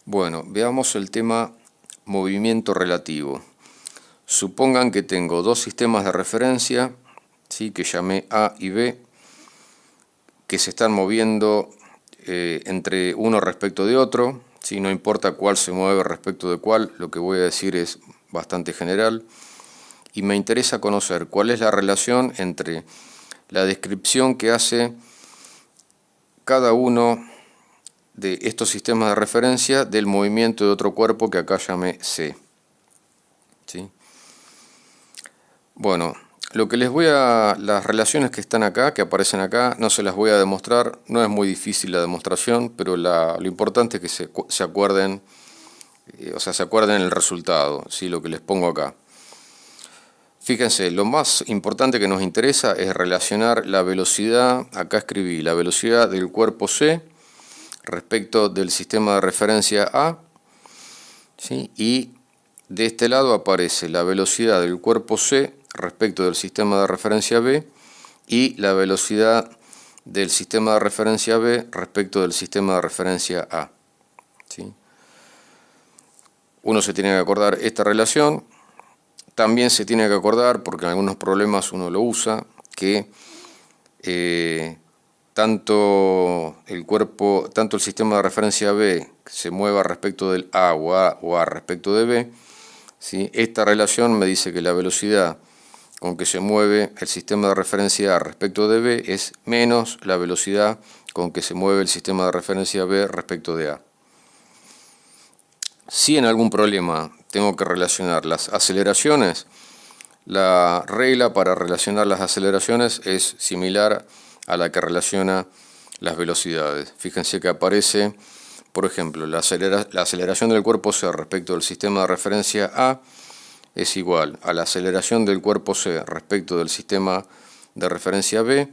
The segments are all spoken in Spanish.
Bueno, veamos el tema movimiento relativo. Supongan que tengo dos sistemas de referencia, ¿sí?, que llamé A y B, que se están moviendo entre uno respecto de otro, ¿sí? No importa cuál se mueve respecto de cuál, lo que voy a decir es bastante general, y me interesa conocer cuál es la relación entre la descripción que hace cada uno de estos sistemas de referencia del movimiento de otro cuerpo que acá llamé C. ¿Sí? Bueno, las relaciones que están acá, que aparecen acá, no se las voy a demostrar, no es muy difícil la demostración, pero lo importante es que se acuerden, se acuerden el resultado, ¿sí?, lo que les pongo acá. Fíjense, lo más importante que nos interesa es relacionar la velocidad, acá escribí la velocidad del cuerpo C respecto del sistema de referencia A, ¿sí?, y de este lado aparece la velocidad del cuerpo C respecto del sistema de referencia B y la velocidad del sistema de referencia B respecto del sistema de referencia A. ¿Sí? Uno se tiene que acordar esta relación. También se tiene que acordar, porque en algunos problemas uno lo usa, que tanto el sistema de referencia B se mueva respecto del A o A respecto de B, ¿sí?, esta relación me dice que la velocidad con que se mueve el sistema de referencia A respecto de B es menos la velocidad con que se mueve el sistema de referencia B respecto de A. Si en algún problema tengo que relacionar las aceleraciones, la regla para relacionar las aceleraciones es similar a la que relaciona las velocidades. Fíjense que aparece, por ejemplo, la aceleración del cuerpo C respecto del sistema de referencia A es igual a la aceleración del cuerpo C respecto del sistema de referencia B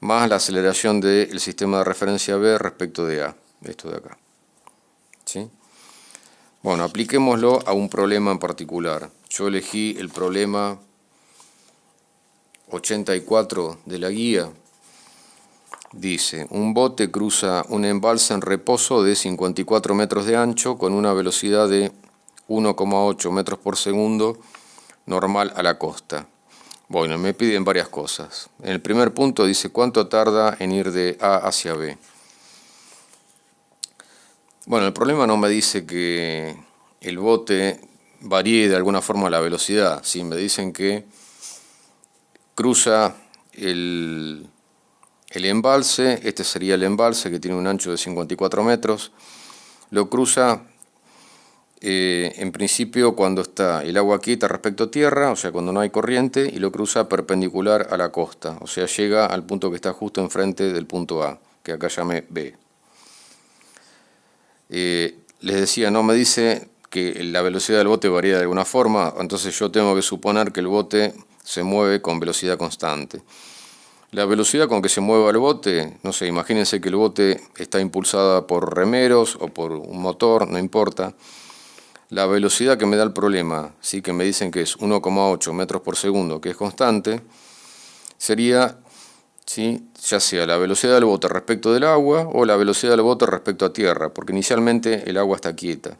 más la aceleración del sistema de referencia B respecto de A, esto de acá. ¿Sí? Bueno, apliquémoslo a un problema en particular. Yo elegí el problema 84 de la guía. Dice, un bote cruza un embalse en reposo de 54 metros de ancho con una velocidad de 1,8 metros por segundo normal a la costa. Bueno, me piden varias cosas. En el primer punto dice, ¿cuánto tarda en ir de A hacia B? Bueno, el problema no me dice que el bote varíe de alguna forma la velocidad. ¿Sí? Me dicen que cruza el embalse, este sería el embalse que tiene un ancho de 54 metros, lo cruza en principio cuando está el agua quieta respecto a tierra, o sea cuando no hay corriente, y lo cruza perpendicular a la costa, o sea llega al punto que está justo enfrente del punto A, que acá llamé B. Les decía, no me dice que la velocidad del bote varía de alguna forma, entonces yo tengo que suponer que el bote se mueve con velocidad constante. La velocidad con que se mueva el bote, no sé, imagínense que el bote está impulsada por remeros o por un motor, no importa. La velocidad que me da el problema, ¿sí?, que me dicen que es 1,8 metros por segundo, que es constante, sería, ¿sí?, ya sea la velocidad del bote respecto del agua o la velocidad del bote respecto a tierra, porque inicialmente el agua está quieta.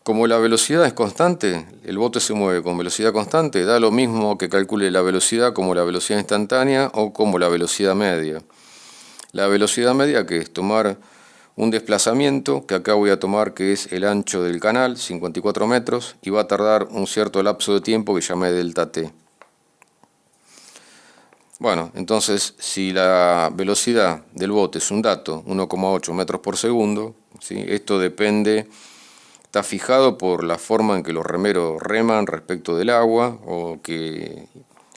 Como la velocidad es constante, el bote se mueve con velocidad constante, da lo mismo que calcule la velocidad como la velocidad instantánea o como la velocidad media. La velocidad media, que es tomar un desplazamiento, que acá voy a tomar que es el ancho del canal, 54 metros, y va a tardar un cierto lapso de tiempo que llamé delta t. Bueno, entonces si la velocidad del bote es un dato, 1,8 metros por segundo, ¿sí?, esto depende, está fijado por la forma en que los remeros reman respecto del agua o que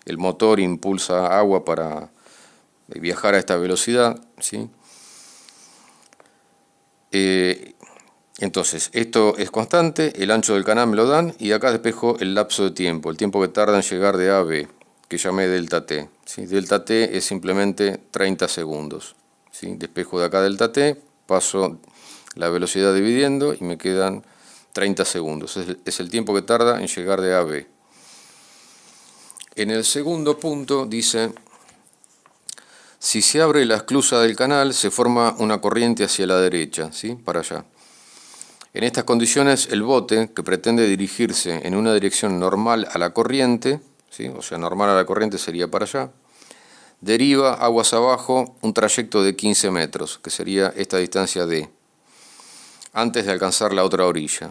el motor impulsa agua para viajar a esta velocidad, ¿sí? Entonces, esto es constante, el ancho del canal me lo dan y acá despejo el lapso de tiempo, el tiempo que tarda en llegar de A a B, que llamé delta t. ¿Sí? Delta t es simplemente 30 segundos. ¿Sí? Despejo de acá delta t, paso la velocidad dividiendo y me quedan 30 segundos. Es el tiempo que tarda en llegar de A a B. En el segundo punto dice, Si se abre la esclusa del canal, se forma una corriente hacia la derecha, ¿sí? Para allá. En estas condiciones, el bote, que pretende dirigirse en una dirección normal a la corriente, ¿sí? O sea, normal a la corriente sería para allá, deriva aguas abajo un trayecto de 15 metros, que sería esta distancia D, antes de alcanzar la otra orilla.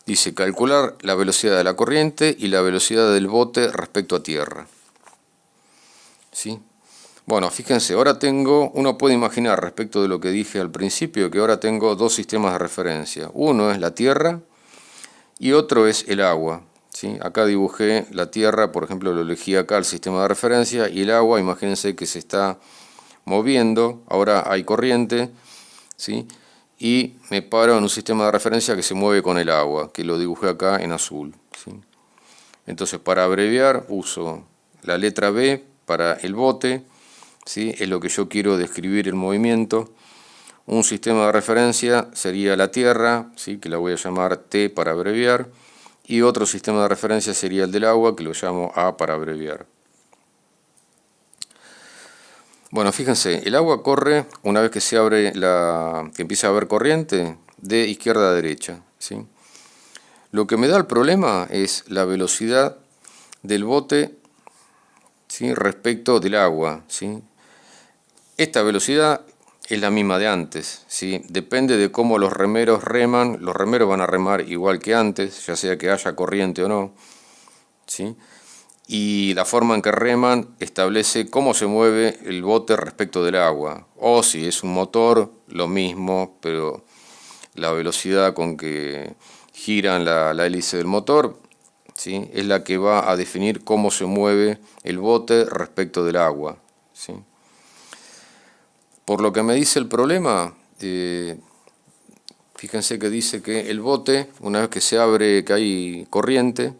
Dice, calcular la velocidad de la corriente y la velocidad del bote respecto a tierra. ¿Sí? Bueno, fíjense, ahora uno puede imaginar respecto de lo que dije al principio, que ahora tengo dos sistemas de referencia. Uno es la tierra y otro es el agua. ¿Sí? Acá dibujé la tierra, por ejemplo, lo elegí acá el sistema de referencia, y el agua, imagínense que se está moviendo, ahora hay corriente, ¿sí? Y me paro en un sistema de referencia que se mueve con el agua, que lo dibujé acá en azul. ¿Sí? Entonces, para abreviar, uso la letra B para el bote, ¿sí? Es lo que yo quiero describir el movimiento. Un sistema de referencia sería la tierra, ¿sí? Que la voy a llamar T para abreviar, y otro sistema de referencia sería el del agua, que lo llamo A para abreviar. Bueno, fíjense, el agua corre una vez que se abre que empieza a haber corriente de izquierda a derecha, ¿sí? Lo que me da el problema es la velocidad del bote, ¿sí? Respecto del agua, ¿sí? Esta velocidad es la misma de antes, ¿sí? Depende de cómo los remeros reman. Los remeros van a remar igual que antes, ya sea que haya corriente o no, ¿sí? Y la forma en que reman establece cómo se mueve el bote respecto del agua. O si es un motor, lo mismo, pero la velocidad con que giran la hélice del motor, ¿sí? Es la que va a definir cómo se mueve el bote respecto del agua, ¿sí? Por lo que me dice el problema, fíjense que dice que el bote, una vez que se abre, que hay corriente,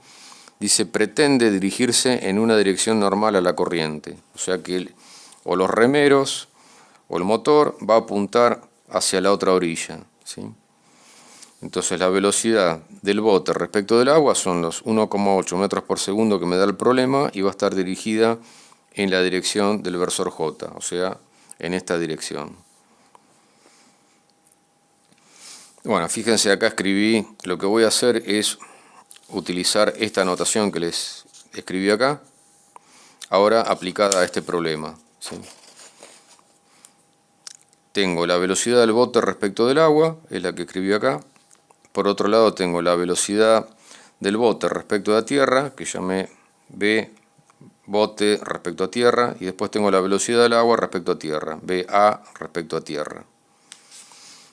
dice pretende dirigirse en una dirección normal a la corriente. O sea que o los remeros o el motor va a apuntar hacia la otra orilla, ¿sí? Entonces la velocidad del bote respecto del agua son los 1,8 metros por segundo que me da el problema, y va a estar dirigida en la dirección del versor J, o sea, en esta dirección. Bueno, fíjense, acá escribí, lo que voy a hacer es utilizar esta anotación que les escribí acá, ahora aplicada a este problema, ¿sí? Tengo la velocidad del bote respecto del agua, es la que escribí acá. Por otro lado tengo la velocidad del bote respecto a tierra, que llamé B bote respecto a tierra, y después tengo la velocidad del agua respecto a tierra, BA respecto a tierra.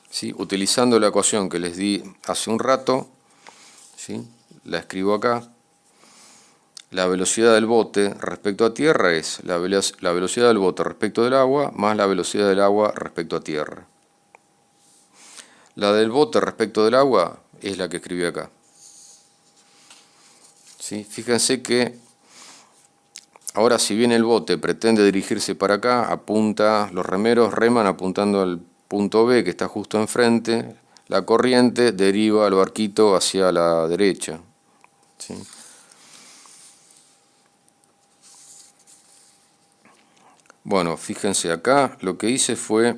¿Sí? Utilizando la ecuación que les di hace un rato, ¿sí? La escribo acá. La velocidad del bote respecto a tierra es la velocidad del bote respecto del agua más la velocidad del agua respecto a tierra. La del bote respecto del agua es la que escribí acá. ¿Sí? Fíjense que ahora, si bien el bote pretende dirigirse para acá, los remeros reman apuntando al punto B que está justo enfrente, la corriente deriva al barquito hacia la derecha, ¿sí? Bueno, fíjense acá, lo que hice fue,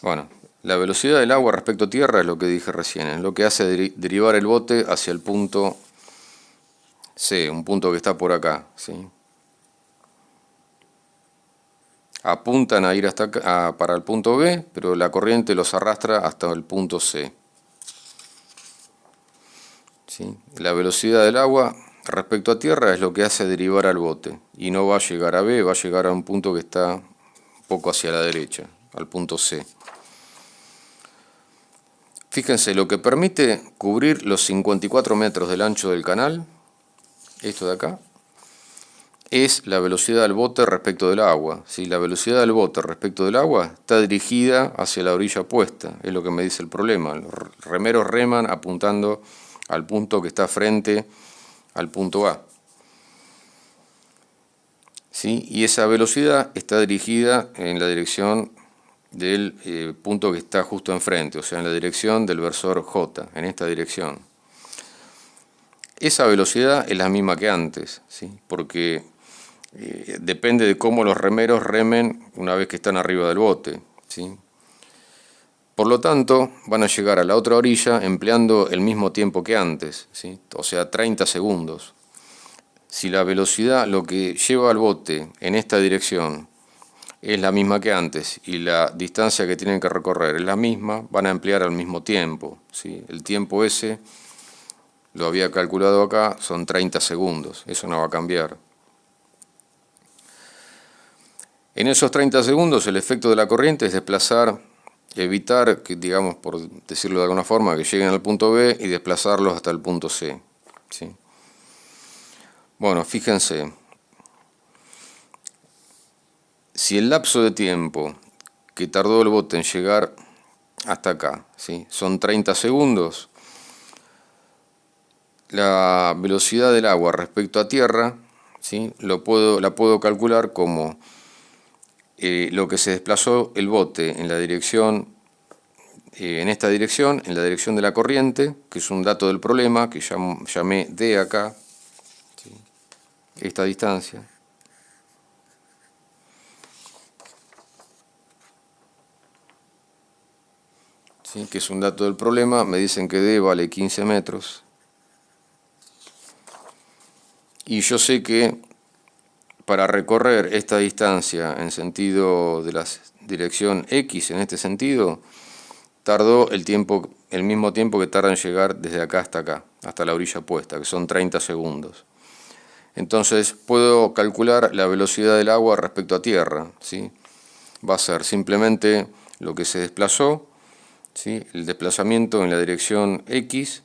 bueno, la velocidad del agua respecto a tierra es lo que dije recién, es lo que hace derivar el bote hacia el punto C, un punto que está por acá, ¿sí? Apuntan a ir hasta acá, para el punto B, pero la corriente los arrastra hasta el punto C, ¿sí? La velocidad del agua respecto a tierra es lo que hace derivar al bote, y no va a llegar a B, va a llegar a un punto que está un poco hacia la derecha, al punto C. Fíjense, lo que permite cubrir los 54 metros del ancho del canal, esto de acá, es la velocidad del bote respecto del agua. ¿Sí? La velocidad del bote respecto del agua está dirigida hacia la orilla opuesta, es lo que me dice el problema. Los remeros reman apuntando al punto que está frente al punto A. ¿Sí? Y esa velocidad está dirigida en la dirección del punto que está justo enfrente, o sea, en la dirección del versor J, en esta dirección. Esa velocidad es la misma que antes, ¿sí? Porque depende de cómo los remeros remen una vez que están arriba del bote, ¿sí? Por lo tanto, van a llegar a la otra orilla empleando el mismo tiempo que antes, ¿sí? O sea, 30 segundos. Si la velocidad, lo que lleva al bote en esta dirección, es la misma que antes y la distancia que tienen que recorrer es la misma, van a emplear al mismo tiempo, ¿sí? El tiempo ese, lo había calculado acá, son 30 segundos, eso no va a cambiar. En esos 30 segundos el efecto de la corriente es desplazar, evitar que, digamos, por decirlo de alguna forma, que lleguen al punto B y desplazarlos hasta el punto C, ¿sí? Bueno, fíjense, si el lapso de tiempo que tardó el bote en llegar hasta acá, ¿sí?, son 30 segundos, la velocidad del agua respecto a tierra, ¿sí?, la puedo calcular como lo que se desplazó el bote en la dirección, en esta dirección, en la dirección de la corriente, que es un dato del problema, que llamé D acá, ¿sí?, esta distancia. ¿Sí?, que es un dato del problema, me dicen que D vale 15 metros. Y yo sé que para recorrer esta distancia en sentido de la dirección X, en este sentido, tardó el mismo tiempo que tarda en llegar desde acá, hasta la orilla opuesta, que son 30 segundos. Entonces puedo calcular la velocidad del agua respecto a tierra, ¿sí? Va a ser simplemente lo que se desplazó, ¿sí?, el desplazamiento en la dirección X,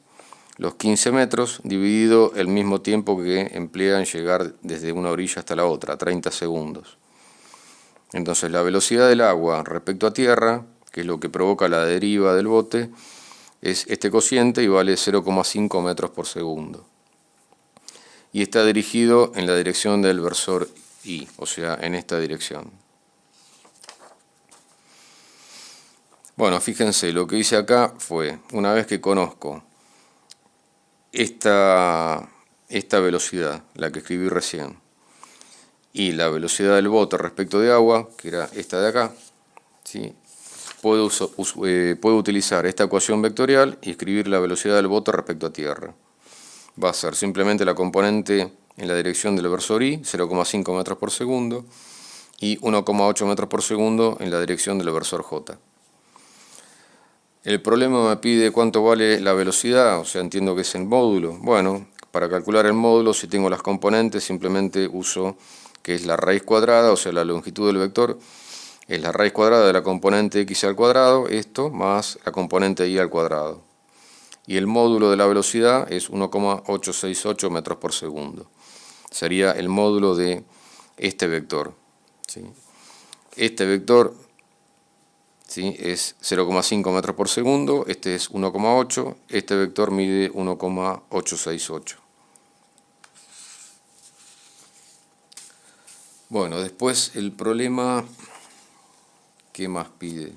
los 15 metros, dividido el mismo tiempo que emplea en llegar desde una orilla hasta la otra, 30 segundos. Entonces la velocidad del agua respecto a tierra, que es lo que provoca la deriva del bote, es este cociente y vale 0,5 metros por segundo. Y está dirigido en la dirección del versor I, o sea, en esta dirección. Bueno, fíjense, lo que hice acá fue, una vez que conozco esta velocidad, la que escribí recién, y la velocidad del bote respecto de agua, que era esta de acá, ¿sí?, puedo utilizar esta ecuación vectorial y escribir la velocidad del bote respecto a tierra. Va a ser simplemente la componente en la dirección del versor I, 0,5 metros por segundo, y 1,8 metros por segundo en la dirección del versor J. El problema me pide cuánto vale la velocidad, o sea, entiendo que es el módulo. Bueno, para calcular el módulo, si tengo las componentes, simplemente uso que es la raíz cuadrada, o sea, la longitud del vector, es la raíz cuadrada de la componente x al cuadrado, esto, más la componente y al cuadrado. Y el módulo de la velocidad es 1,868 metros por segundo. Sería el módulo de este vector, ¿sí? Este vector, ¿sí?, es 0,5 metros por segundo, este es 1,8, este vector mide 1,868. Bueno, después el problema, ¿qué más pide?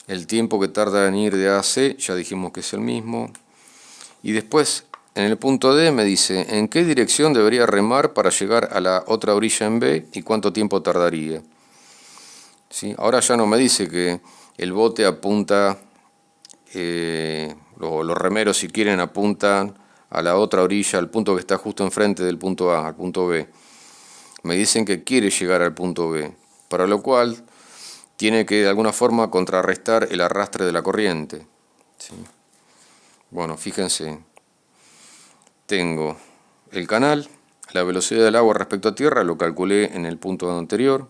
El tiempo que tarda en ir de A a C, ya dijimos que es el mismo. Y después, en el punto D me dice, ¿en qué dirección debería remar para llegar a la otra orilla en B y cuánto tiempo tardaría? ¿Sí? Ahora ya no me dice que el bote apunta, los remeros si quieren apuntan a la otra orilla, al punto que está justo enfrente del punto A, al punto B. Me dicen que quiere llegar al punto B, para lo cual tiene que de alguna forma contrarrestar el arrastre de la corriente, ¿sí? Bueno, fíjense, tengo el canal, la velocidad del agua respecto a tierra, lo calculé en el punto anterior.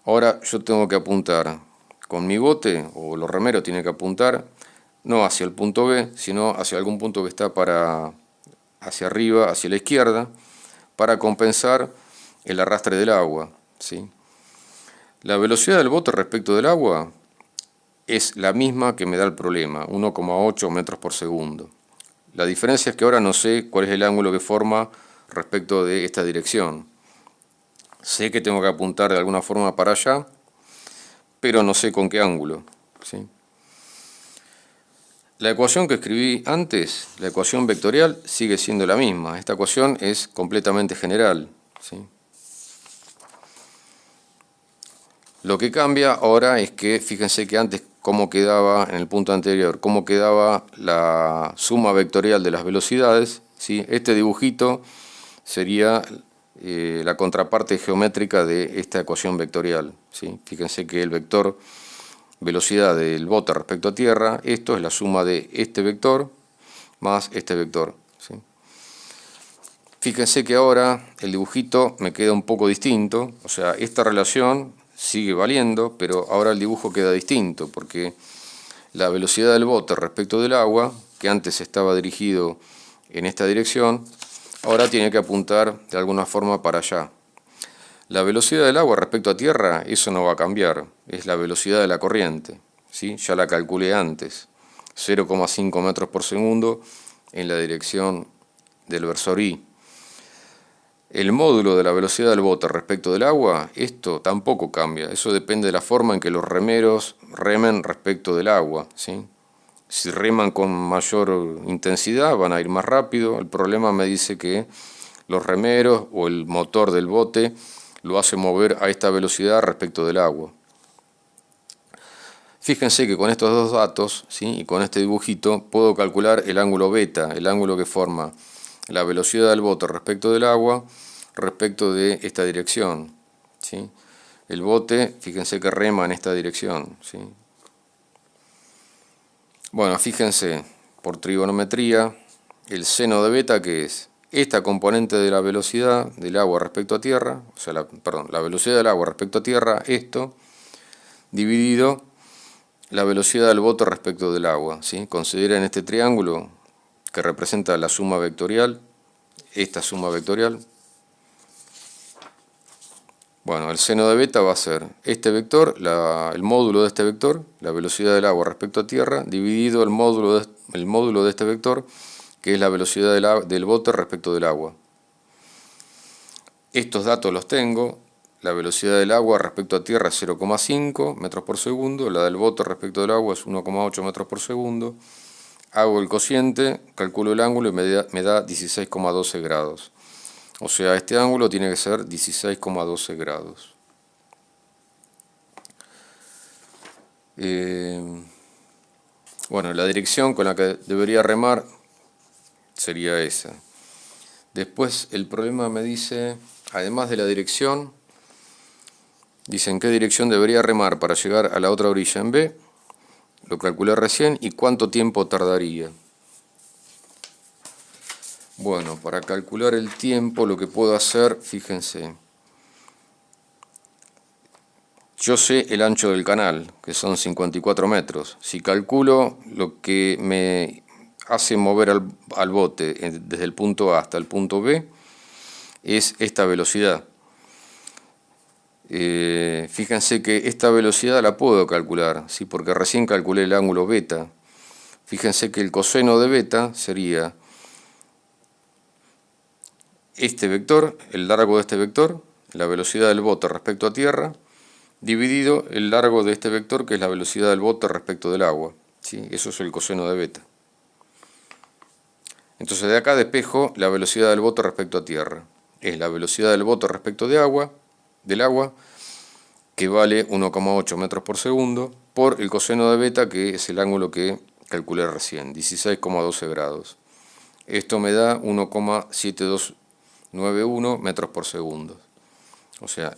Ahora yo tengo que apuntar con mi bote, o los remeros tienen que apuntar, no hacia el punto B, sino hacia algún punto que está hacia arriba, hacia la izquierda, para compensar el arrastre del agua, ¿sí? La velocidad del bote respecto del agua es la misma que me da el problema, 1,8 metros por segundo. La diferencia es que ahora no sé cuál es el ángulo que forma respecto de esta dirección. Sé que tengo que apuntar de alguna forma para allá, pero no sé con qué ángulo, ¿sí? La ecuación que escribí antes, la ecuación vectorial, sigue siendo la misma. Esta ecuación es completamente general, ¿sí? Lo que cambia ahora es que, fíjense que antes cómo quedaba, en el punto anterior, cómo quedaba la suma vectorial de las velocidades, ¿sí? Este dibujito sería la contraparte geométrica de esta ecuación vectorial, ¿sí? Fíjense que el vector velocidad del bote respecto a tierra, esto es la suma de este vector más este vector, ¿sí? Fíjense que ahora el dibujito me queda un poco distinto, o sea, esta relación sigue valiendo, pero ahora el dibujo queda distinto, porque la velocidad del bote respecto del agua, que antes estaba dirigido en esta dirección, ahora tiene que apuntar de alguna forma para allá. La velocidad del agua respecto a tierra, eso no va a cambiar, es la velocidad de la corriente, ¿sí? Ya la calculé antes, 0,5 metros por segundo en la dirección del versor Y. El módulo de la velocidad del bote respecto del agua, esto tampoco cambia, eso depende de la forma en que los remeros remen respecto del agua, ¿sí? Si reman con mayor intensidad van a ir más rápido, el problema me dice que los remeros o el motor del bote lo hace mover a esta velocidad respecto del agua. Fíjense que con estos dos datos, ¿sí? Y con este dibujito puedo calcular el ángulo beta, el ángulo que forma la velocidad del bote respecto del agua respecto de esta dirección, ¿sí? El bote, fíjense que rema en esta dirección, ¿sí? Bueno, fíjense, por trigonometría, el seno de beta, que es esta componente de la velocidad del agua respecto a tierra, o sea, la velocidad del agua respecto a tierra, esto, dividido la velocidad del bote respecto del agua, ¿sí? Consideren este triángulo que representa la suma vectorial, esta suma vectorial. Bueno, el seno de beta va a ser este vector, el módulo de este vector, la velocidad del agua respecto a tierra, dividido el módulo de este vector, que es la velocidad del bote respecto del agua. Estos datos los tengo, la velocidad del agua respecto a tierra es 0,5 metros por segundo, la del bote respecto del agua es 1,8 metros por segundo. Hago el cociente, calculo el ángulo y me da 16,12 grados. O sea, este ángulo tiene que ser 16,12 grados. Bueno, la dirección con la que debería remar sería esa. Después el problema me dice, además de la dirección, dice en qué dirección debería remar para llegar a la otra orilla en B, lo calculé recién, y cuánto tiempo tardaría. Bueno, para calcular el tiempo lo que puedo hacer, fíjense, yo sé el ancho del canal, que son 54 metros. Si calculo lo que me hace mover al bote desde el punto A hasta el punto B, es esta velocidad. Fíjense que esta velocidad la puedo calcular, ¿sí? Porque recién calculé el ángulo beta. Fíjense que el coseno de beta sería este vector, el largo de este vector, la velocidad del bote respecto a tierra, dividido el largo de este vector, que es la velocidad del bote respecto del agua, ¿sí? Eso es el coseno de beta. Entonces de acá despejo la velocidad del bote respecto a tierra. Es la velocidad del bote respecto del agua, que vale 1,8 metros por segundo, por el coseno de beta, que es el ángulo que calculé recién, 16,12 grados. Esto me da 1,7291 metros por segundo. O sea,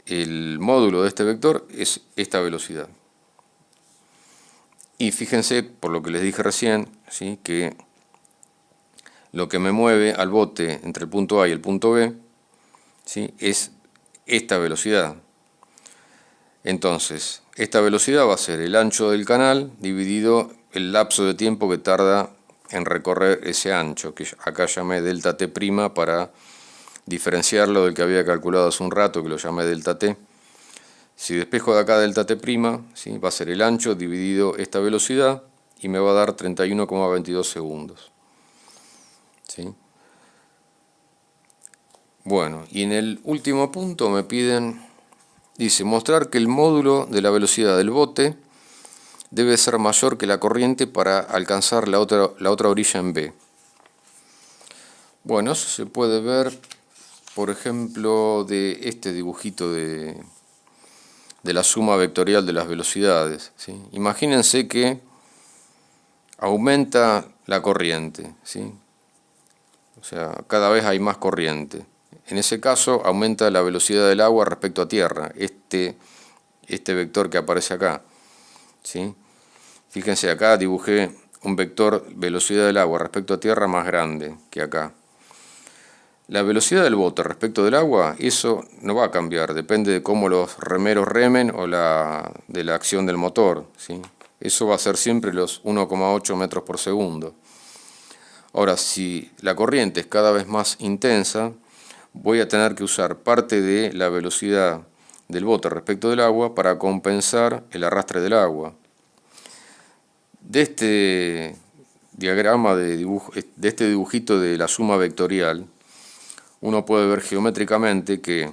el módulo de este vector es esta velocidad. Y fíjense, por lo que les dije recién, ¿sí? Que lo que me mueve al bote entre el punto A y el punto B, ¿sí? Es esta velocidad. Entonces, esta velocidad va a ser el ancho del canal dividido el lapso de tiempo que tarda en recorrer ese ancho, que acá llamé delta t' para diferenciarlo del que había calculado hace un rato, que lo llamé delta t. Si despejo de acá delta t', ¿sí? Va a ser el ancho dividido esta velocidad y me va a dar 31,22 segundos. ¿Sí? Bueno, y en el último punto me piden, dice, mostrar que el módulo de la velocidad del bote debe ser mayor que la corriente para alcanzar la otra orilla en B. Bueno, eso se puede ver, por ejemplo, de este dibujito de la suma vectorial de las velocidades, ¿sí? Imagínense que aumenta la corriente, ¿sí? O sea, cada vez hay más corriente. En ese caso aumenta la velocidad del agua respecto a tierra, este vector que aparece acá, ¿sí? Fíjense, acá dibujé un vector velocidad del agua respecto a tierra más grande que acá. La velocidad del bote respecto del agua, eso no va a cambiar, depende de cómo los remeros remen o de la acción del motor, ¿sí? Eso va a ser siempre los 1,8 metros por segundo. Ahora, si la corriente es cada vez más intensa, voy a tener que usar parte de la velocidad del bote respecto del agua para compensar el arrastre del agua. De este diagrama de este dibujito de la suma vectorial, uno puede ver geométricamente que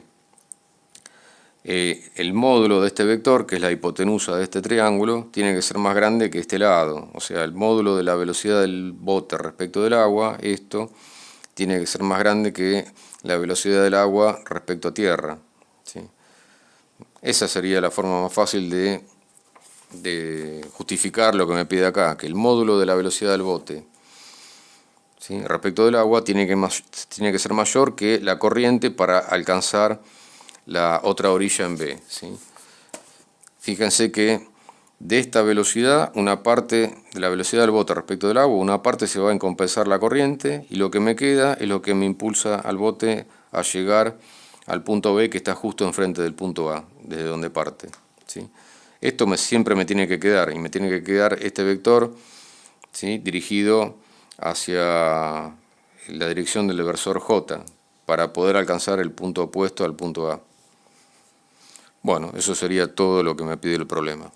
el módulo de este vector, que es la hipotenusa de este triángulo, tiene que ser más grande que este lado. O sea, el módulo de la velocidad del bote respecto del agua, esto, tiene que ser más grande que la velocidad del agua respecto a tierra, ¿sí? Esa sería la forma más fácil de justificar lo que me pide acá, que el módulo de la velocidad del bote, ¿sí?, respecto del agua tiene que ser mayor que la corriente para alcanzar la otra orilla en B, ¿sí? Fíjense que de esta velocidad, una parte de la velocidad del bote respecto del agua, una parte se va a compensar la corriente y lo que me queda es lo que me impulsa al bote a llegar al punto B, que está justo enfrente del punto A, desde donde parte, ¿sí? Esto siempre me tiene que quedar, y me tiene que quedar este vector, ¿sí?, dirigido hacia la dirección del versor J, para poder alcanzar el punto opuesto al punto A. Bueno, eso sería todo lo que me pide el problema.